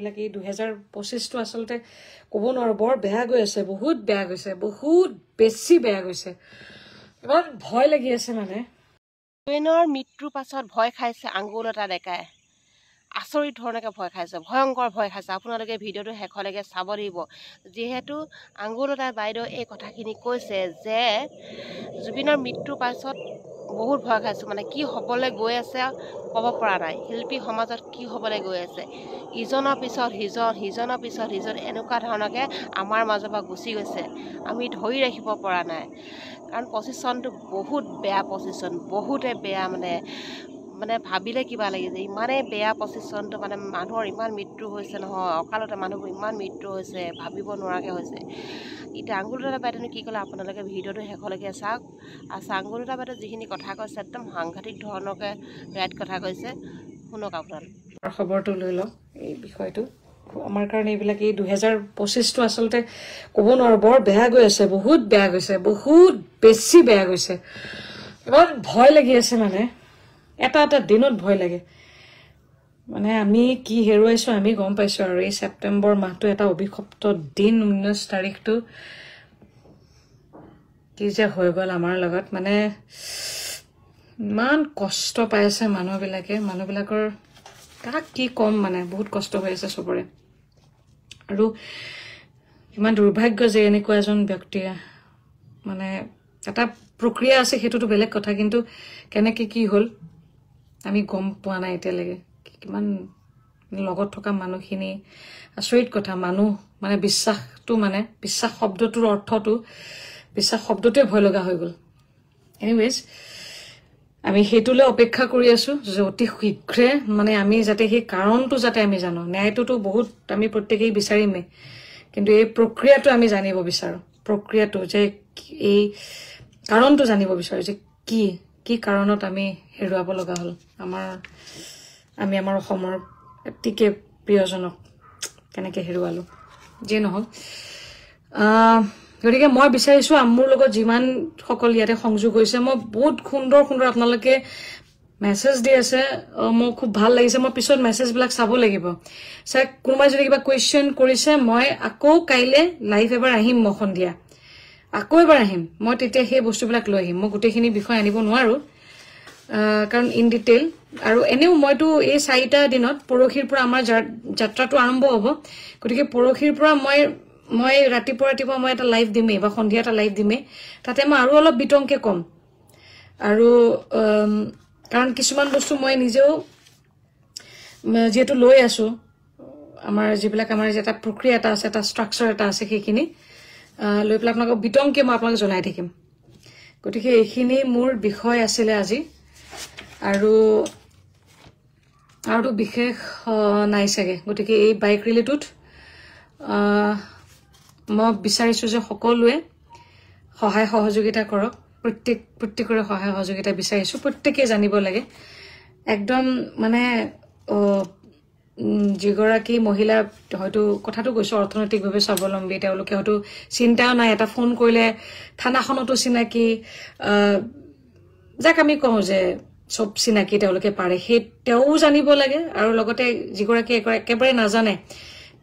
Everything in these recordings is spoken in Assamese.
এইবিলাক এই 2025টো আচলতে ক'ব নোৱাৰো বৰ বেয়া গৈ আছে বহুত বেয়া গৈছে বহুত বেছি বেয়া গৈছে ইমান ভয় লাগি আছে মানে জুবিনৰ মৃত্যুৰ পাছত ভয় খাইছে আঙ্গুলতা ডেকাই আচৰিত ধৰণকে ভয় খাইছে ভয়ংকৰ ভয় খাইছে আপোনালোকে ভিডিঅ'টো শেষলৈকে চাব লাগিব যিহেতু আঙ্গুলতা বাইদেউ এই কথাখিনি কৈছে যে জুবিনৰ মৃত্যুৰ পাছত বহুত ভয় খাইছোঁ মানে কি হ'বলৈ গৈ আছে ক'ব পৰা নাই শিল্পী সমাজত কি হ'বলৈ গৈ আছে ইজনৰ পিছত সিজনৰ পিছত সিজন এনেকুৱা ধৰণকে আমাৰ মাজৰ পৰা গুচি গৈছে আমি ধৰি ৰাখিব পৰা নাই কাৰণ 25 চনটো বহুত বেয়া 25 চন বহুতে বেয়া মানে ভাবিলে কিবা লাগি যায় ইমানেই বেয়া 25 চনটো মানে মানুহৰ ইমান মৃত্যু হৈছে নহয় অকালতে মানুহবোৰ ইমান মৃত্যু হৈছে ভাবিব নোৱাৰাকৈ হৈছে এতিয়া আঙ্গুলতা বাইদেউনে কি ক'লে আপোনালোকে ভিডিঅ'টো শেষলৈকে চাওক আৰু আঙ্গুলতা বাইদেউ যিখিনি কথা কৈছে একদম সাংঘাতিক ধৰণকে ৰাইট কথা কৈছে শুনক আপোনালোকে খবৰটো লৈ লওক এই বিষয়টো আমাৰ কাৰণে এইবিলাক এই 2025টো আচলতে ক'ব নোৱাৰো বৰ বেয়া গৈ আছে বহুত বেয়া গৈছে বহুত বেছি বেয়া গৈছে ইমান ভয় লাগি আছে মানে এটা দিনত ভয় লাগে মানে আমি কি হেৰুৱাইছো আমি গম পাইছো আৰু এই ছেপ্টেম্বৰ মাহটো এটা অভিশপ্ত দিন 19 তাৰিখটো কি যে হৈ গ'ল আমাৰ লগত মানে ইমান কষ্ট পাই আছে মানুহবিলাকৰ কাক কি কম মানে বহুত কষ্ট হৈ আছে চবৰে আৰু ইমান দুৰ্ভাগ্য যে এনেকুৱা এজন ব্যক্তিয়ে মানে এটা প্ৰক্ৰিয়া আছে সেইটোতো বেলেগ কথা কিন্তু কেনেকৈ কি হ'ল আমি গম পোৱা নাই এতিয়ালৈকে কিমান লগত থকা মানুহখিনি আচৰিত কথা মানুহ মানে বিশ্বাস শব্দটোৰ অৰ্থটো বিশ্বাস শব্দটোৱে ভয় লগা হৈ গ'ল এনিৱেজ আমি সেইটোলৈ অপেক্ষা কৰি আছো যে অতি শীঘ্ৰে মানে আমি যাতে সেই কাৰণটো যাতে আমি জানো ন্যায়টোতো বহুত আমি প্ৰত্যেকেই বিচাৰিমেই কিন্তু এই প্ৰক্ৰিয়াটো আমি জানিব বিচাৰো প্ৰক্ৰিয়াটো যে এই কাৰণটো জানিব বিচাৰো যে কি কাৰণত আমি হেৰুৱাব লগা হ'ল আমাৰ অসমৰ অতিকে প্ৰিয়জনক কেনেকৈ হেৰুৱালো যি নহওক গতিকে মই বিচাৰিছো মোৰ লগত যিমান সকল ইয়াতে সংযোগ হৈছে মই বহুত সুন্দৰ আপোনালোকে মেছেজ দি আছে মোৰ খুব ভাল লাগিছে মই পিছত মেছেজবিলাক চাব লাগিব চাই কোনোবাই যদি কিবা কুৱেশ্যন কৰিছে মই আকৌ কাইলৈ লাইভ এবাৰ আহিম মই সন্ধিয়া আকৌ এবাৰ আহিম মই তেতিয়া সেই বস্তুবিলাক লৈ আহিম মই গোটেইখিনি বিষয় আনিব নোৱাৰো কাৰণ ইন ডিটেইল আৰু এনেও মইতো এই 4টা দিনত পৰহিৰ পৰা আমাৰ যাত্ৰাটো আৰম্ভ হ'ব গতিকে পৰহিৰ পৰা মই ৰাতিপুৱা মই এটা লাইভ দিমেই বা সন্ধিয়া এটা লাইভ দিমেই তাতে মই আৰু অলপ বিতংকে কম আৰু কাৰণ কিছুমান বস্তু মই নিজেও যেহেতু লৈ আছো আমাৰ যিবিলাক আমাৰ এটা প্ৰক্ৰিয়া এটা আছে এটা ষ্ট্ৰাকচাৰ এটা আছে সেইখিনি লৈ পেলাই আপোনালোকক বিতংকে মই আপোনালোকক জনাই থাকিম গতিকে এইখিনি মোৰ বিষয় আছিলে আজি আৰু বিশেষ নাই চাগে গতিকে এই বাইক ৰেলীটোত মই বিচাৰিছো যে সকলোৱে সহায় সহযোগিতা কৰক প্ৰত্যেকৰে সহায় সহযোগিতা বিচাৰিছো প্ৰত্যেকে জানিব লাগে একদম মানে যিগৰাকী মহিলা হয়তো কথাটো কৈছো অৰ্থনৈতিকভাৱে স্বাৱলম্বী তেওঁলোকে হয়তো চিন্তাও নাই এটা ফোন কৰিলে থানাখনতো চিনাকি যাক আমি কওঁ যে সব চিনাকি তেওঁলোকে পাৰে সেই তেওঁ জানিব লাগে আৰু লগতে যিগৰাকী একেবাৰে নাজানে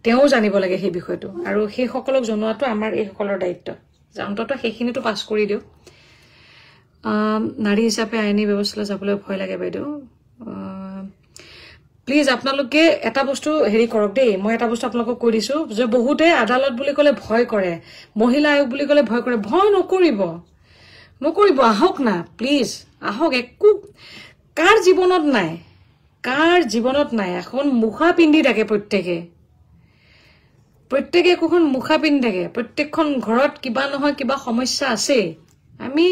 তেওঁ জানিব লাগে সেই বিষয়টো আৰু সেই সকলক জনোৱাটো আমাৰ এই সকলৰ দায়িত্ব যে অন্তত সেইখিনিতো পাছ কৰি দিওঁ নাৰী হিচাপে আইনী ব্যৱস্থালৈ যাবলৈ ভয় লাগে বাইদেউ প্লিজ আপোনালোকে এটা বস্তু হেৰি কৰক দেই মই এটা বস্তু আপোনালোকক কৈ দিছো যে বহুতে আদালত বুলি ক'লে ভয় কৰে মহিলা আয়োগ বুলি ক'লে ভয় কৰে ভয় নকৰিব আহক না প্লিজ আহক একো কাৰ জীৱনত নাই এখন মুখা পিন্ধি থাকে প্ৰত্যেকে একোখন মুখা পিন্ধি থাকে প্ৰত্যেকখন ঘৰত কিবা নহয় কিবা সমস্যা আছে আমি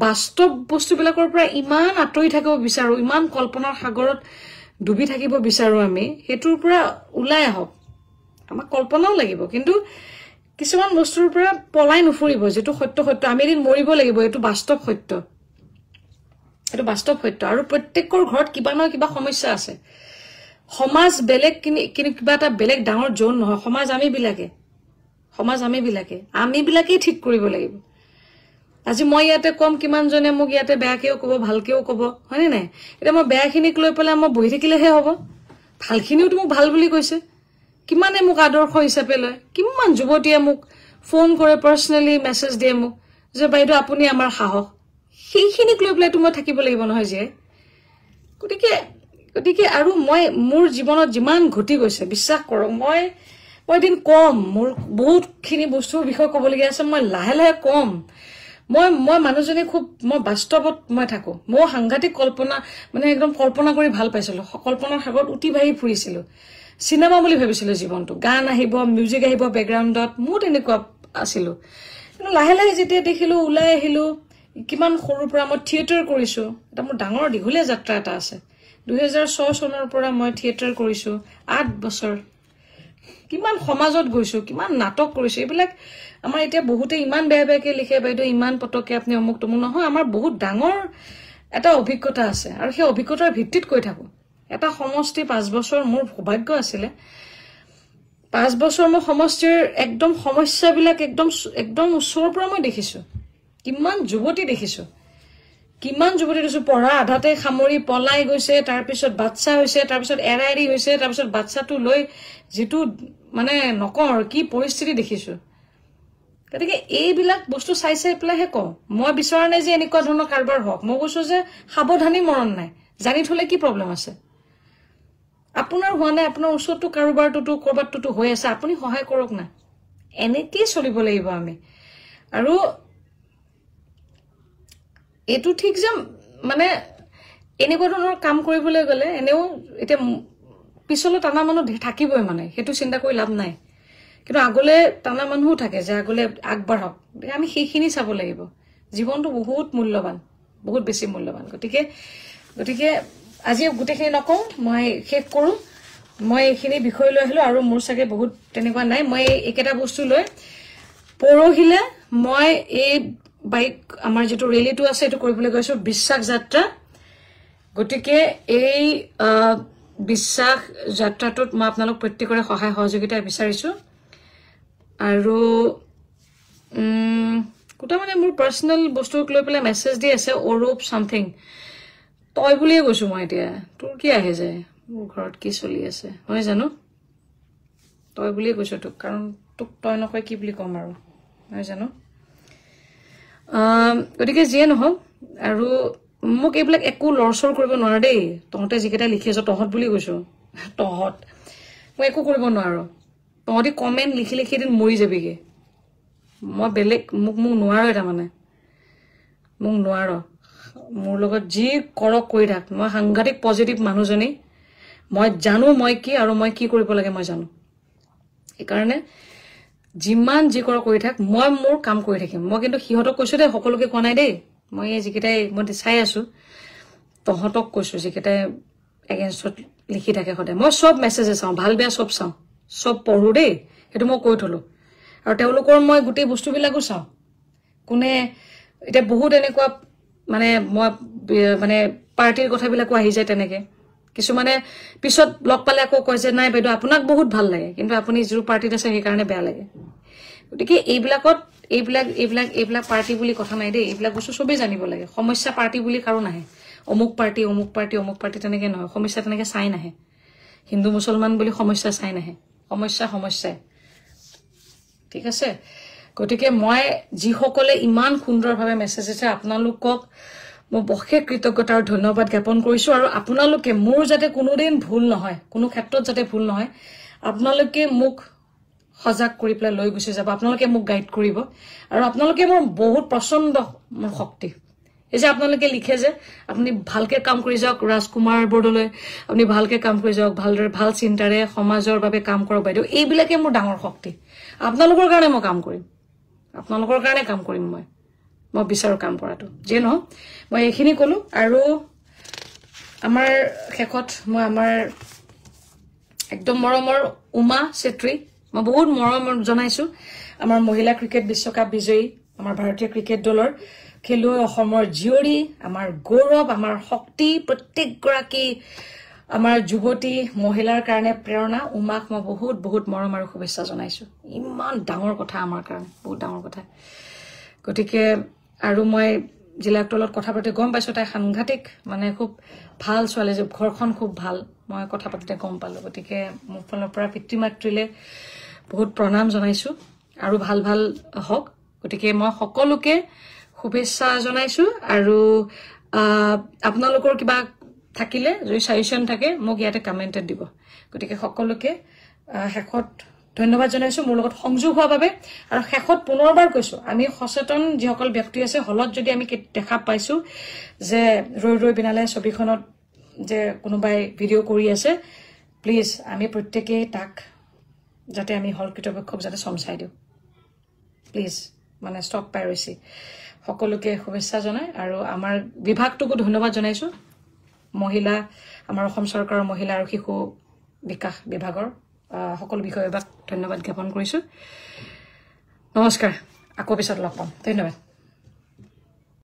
বাস্তৱ বস্তুবিলাকৰ পৰা ইমান আঁতৰি থাকিব বিচাৰো ইমান কল্পনাৰ সাগৰত ডুবি থাকিব বিচাৰো আমি হেতুৰ পৰা ওলাই আহক আমাক কল্পনাও লাগিব কিন্তু কিছুমান বস্তুৰ পৰা পলাই নুফুৰিব যেটো সত্য আমি এদিন মৰিব লাগিব এটো বাস্তৱ সত্য আৰু প্ৰত্যেকৰ ঘৰত কিবা নহয় কিবা সমস্যা আছে সমাজ বেলেগ কিন্তু কিবা এটা বেলেগ ডাঙৰ জোন নহয় সমাজ আমি বিলাকে ঠিক কৰিব লাগিব আজি মই ইয়াতে কম কিমান জনে মোক ইয়াতে বেয়াকেও ক'ব ভালকেও ক'ব হয়নে নাই এটা মই বেয়াখিনিক লৈ পেলাই মই বহি থাকিলেহে হ'ব ভালখিনিও তো মোক ভাল বুলি কৈছে কিমানে মোক আদৰ্শ হিচাপে লয় কিমান যুৱতীয়ে মোক ফোন কৰে পাৰ্সোনালি মেছেজ দিয়ে মোক যে বাইদেউ আপুনি আমাৰ সাহস সেইখিনিক লৈ পেলাই মই থাকিব লাগিব নহয় যে গতিকে আৰু মই মোৰ জীৱনত যিমান ঘটি গৈছে বিশ্বাস কৰক মই এদিন কম মোৰ বহুতখিনি বস্তুৰ বিষয়ে ক'বলগীয়া আছে মই লাহে লাহে কম মই মানুহজনী খুব মই বাস্তৱত মই থাকো মই সাংঘাতিক কল্পনা মানে একদম কল্পনা কৰি ভাল পাইছিলো কল্পনাৰ সাগৰত উঠি ভাহি ফুৰিছিলো সিনেমা বুলি ভাবিছিলো জীৱনটো গান আহিব মিউজিক আহিব বেকগ্ৰাউণ্ডত মোৰ তেনেকুৱা আছিলো কিন্তু লাহে লাহে যেতিয়া দেখিলো ওলাই আহিলো কিমান সৰুৰ পৰা মই থিয়েটাৰ কৰিছো এটা মোৰ ডাঙৰ দীঘলীয়া যাত্ৰা এটা আছে 2006 চনৰ পৰা মই থিয়েটাৰ কৰিছো 8 বছৰ কিমান সমাজত গৈছো কিমান নাটক কৰিছো এইবিলাক আমাৰ এতিয়া বহুতে ইমান বেয়াকে লিখে বাইদেউ ইমান পটকে আপুনি অমুক তমুক নহয় আমাৰ বহুত ডাঙৰ এটা অভিজ্ঞতা আছে আৰু সেই অভিজ্ঞতাৰ ভিত্তিত কৈ থাকো এটা সমষ্টি 5 বছৰ মোৰ সৌভাগ্য আছিল 5 বছৰ মই সমষ্টিৰ একদম সমস্যাবিলাক একদম ওচৰৰ পৰা মই দেখিছো কিমান যুৱতী দেখিছো পঢ়া আধাতে খামৰি পলাই গৈছে তাৰ পিছত বাচ্চা হৈছে তাৰ পিছত এৰাইৰি হৈছে তাৰ পিছত বাচ্চাটো লৈ যেটো মানে নকৰ কি পৰিস্থিতি দেখিছো গতিকে এইবিলাক বস্তু চাই পেলাইহে কওঁ মই বিচৰা নাই যে এনেকুৱা ধৰণৰ কাৰবাৰ হওক মই কৈছো যে সাৱধানী মৰণ নাই জানি থলে কি প্ৰব্লেম আছে আপোনাৰ হোৱা নাই আপোনাৰ ওচৰতো কাৰোবাৰটো কৰবাতটো হৈ আছে আপুনি সহায় কৰক না এনেকৈ চলিব লাগিব আমি আৰু এটো ঠিক যে মানে এনেকুৱা ধৰণৰ কাম কৰিবলৈ গলে এনেও এতিয়া পিছলৈ টানা মানুহ থাকিবই মানে সেইটো চিন্তা কৰি লাভ নাই কিন্তু আগলে টানা মানুহও থাকে যে আগলে আগবাঢ়ক আমি সেইখিনি চাব লাগিব জীৱনটো বহুত মূল্যৱান বহুত বেছি মূল্যৱান গতিকে আজি গোটেইখিনি নকওঁ মই শেষ কৰোঁ মই এইখিনি বিষয় লৈ আহিলো আৰু মোৰ চাগে বহুত তেনেকুৱা নাই মই একেটা বস্তু লৈ পৰহিলে মই এই বাইক আমাৰ যেটো ৰেলীটো আছে এটো কৰিবলৈ গৈছো বিশ্বাস যাত্ৰা গতিকে এই বিশ্বাস যাত্ৰাটোত মই আপোনালোক প্ৰত্যেকৰে সহায় সহযোগিতা বিচাৰিছো আৰু কোটা মানে মোৰ পাৰ্সোনাল বস্তুক লৈ পেলাই মেছেজ দি আছে অৰূপ সামথিং তই বুলিয়ে কৈছো মই এতিয়া তোৰ কি আহে যায় মোৰ ঘৰত কি চলি আছে মই জানো তই বুলিয়ে কৈছো তোক কাৰণ তোক তই নকয় কি বুলি কম আৰু মই জানো গতিকে যিয়ে নহওক আৰু মোক এইবিলাক একো লৰচৰ কৰিব নোৱাৰে দেই তহঁতে যিকেইটা লিখি আছ তহঁত বুলি কৈছো তহঁত মই একো কৰিব নোৱাৰো তহঁতি কমেন্ট লিখি দিন মৰি যাবিগে মই বেলেগ মোক নোৱাৰো এটা মানে মোক নোৱাৰো মোৰ লগত যি কৰক কৰি থাক মই সাংঘাতিক পজিটিভ মানুহজনী মই জানো মই কি আৰু মই কি কৰিব লাগে মই জানো এইকাৰণে যিমান যি কৰক কৰি থাক মই মোৰ কাম কৰি থাকিম মই কিন্তু সিহঁতক কৈছো দে সকলোকে কোৱা নাই দেই মই যিকেইটাই মই চাই আছো তহঁতক কৈছো যিকেইটাই এগেইনষ্টত লিখি থাকে সদায় মই সব মেছেজে চাওঁ ভাল বেয়া সব পঢ়ো দেই সেইটো মই কৈ থলো আৰু তেওঁলোকৰ মই গোটেই বস্তুবিলাকো চাওঁ কোনে এটা বহুত এনেকুৱা মানে মই মানে পাৰ্টিৰ কথাবিলাকো আহি যায় তেনেকে কিছুমানে পিছত লগ পালে আকৌ কয় যে নাই বাইদেউ আপোনাক বহুত ভাল লাগে কিন্তু আপুনি যিটো পাৰ্টিত আছে সেই কাৰণে বেয়া লাগে গতিকে এইবিলাক পাৰ্টি বুলি কথা নাই দেই এইবিলাক বস্তু সবেই জানিব লাগে সমস্যা পাৰ্টি বুলি কাৰো নাহে অমুক পাৰ্টি তেনেকে নহয় সমস্যা তেনেকে চাই নাহে হিন্দু মুছলমান বুলি সমস্যা চাই নাহে সমস্যাই ঠিক আছে গতিকে মই যিসকলে ইমান সুন্দৰভাৱে মেছেজ দিছে আপোনালোকক মই বশেষ কৃতজ্ঞতা আৰু ধন্যবাদ জ্ঞাপন কৰিছো আৰু আপোনালোকে মোৰ যাতে কোনোদিন ভুল নহয় কোনো ক্ষেত্ৰত যাতে ভুল নহয় আপোনালোকে মোক সজাগ কৰি পেলাই লৈ গুচি যাব আপোনালোকে মোক গাইড কৰিব আৰু আপোনালোকে মোৰ বহুত প্ৰচণ্ড মোৰ শক্তি এই যে আপোনালোকে লিখে যে আপুনি ভালকে কাম কৰি যাওক ৰাজকুমাৰ বৰদলৈ আপুনি ভালকে কাম কৰি যাওক ভালদৰে ভাল চিন্তাৰে সমাজৰ বাবে কাম কৰক বাইদেউ এইবিলাকে মোৰ ডাঙৰ শক্তি আপোনালোকৰ কাৰণে মই কাম কৰিম আপোনালোকৰ কাৰণে কাম কৰিম মই বিচাৰো কাম কৰাটো যে ন মই এইখিনি কলো আৰু আমাৰ শেষত মই আমাৰ একদম মৰমৰ উমা চেত্ৰী মই বহুত মৰম জনাইছো আমাৰ মহিলা ক্ৰিকেট বিশ্বকাপ বিজয়ী আমাৰ ভাৰতীয় ক্ৰিকেট দলৰ খেলুৱৈ অসমৰ জীয়ৰী আমাৰ গৌৰৱ আমাৰ শক্তি প্ৰত্যেকগৰাকী আমাৰ যুৱতী মহিলাৰ কাৰণে প্ৰেৰণা উমাক মই বহুত মৰম আৰু শুভেচ্ছা জনাইছো ইমান ডাঙৰ কথা আমাৰ কাৰণে বহুত ডাঙৰ কথা গতিকে আৰু মই জিলা আয়ুক্তৰ লগত কথা পাতি গম পাইছোঁ তাই সাংঘাতিক মানে খুব ভাল ছোৱালী, যে ঘৰখন খুব ভাল মই কথা পাতিতে গম পালোঁ। গতিকে মোৰ ফালৰ পৰা পিতৃ মাতৃলৈ বহুত প্ৰণাম জনাইছোঁ আৰু ভাল ভাল হওক। গতিকে মই সকলোকে শুভেচ্ছা জনাইছোঁ আৰু আপোনালোকৰ কিবা থাকিলে যদি ছাজেশ্যন থাকে মোক ইয়াতে কমেণ্টত দিব। গতিকে সকলোকে শেষত ধন্যবাদ জনাইছোঁ মোৰ লগত সংযোগ হোৱাৰ বাবে। আৰু শেষত পুনৰবাৰ কৈছোঁ, আমি সচেতন যিসকল ব্যক্তি আছে হলত যদি আমি দেখা পাইছোঁ যে ৰৈ ৰৈ বিনালে ছবিখনত যে কোনোবাই ভিডিঅ' কৰি আছে, প্লিজ আমি প্ৰত্যেকেই তাক যাতে আমি হল কৰ্তৃপক্ষক যাতে চমচাই দিওঁ, প্লিজ মানে ষ্টপ পাইৰেচি। সকলোকে শুভেচ্ছা জনাই আৰু আমাৰ বিভাগটোকো ধন্যবাদ জনাইছোঁ। মহিলা আমাৰ অসম চৰকাৰৰ মহিলা আৰু শিশু বিকাশ বিভাগৰ সকলো বিষয়বাক ধন্যবাদ জ্ঞাপন কৰিছোঁ। নমস্কাৰ, আকৌ পিছত লগ পাম। ধন্যবাদ।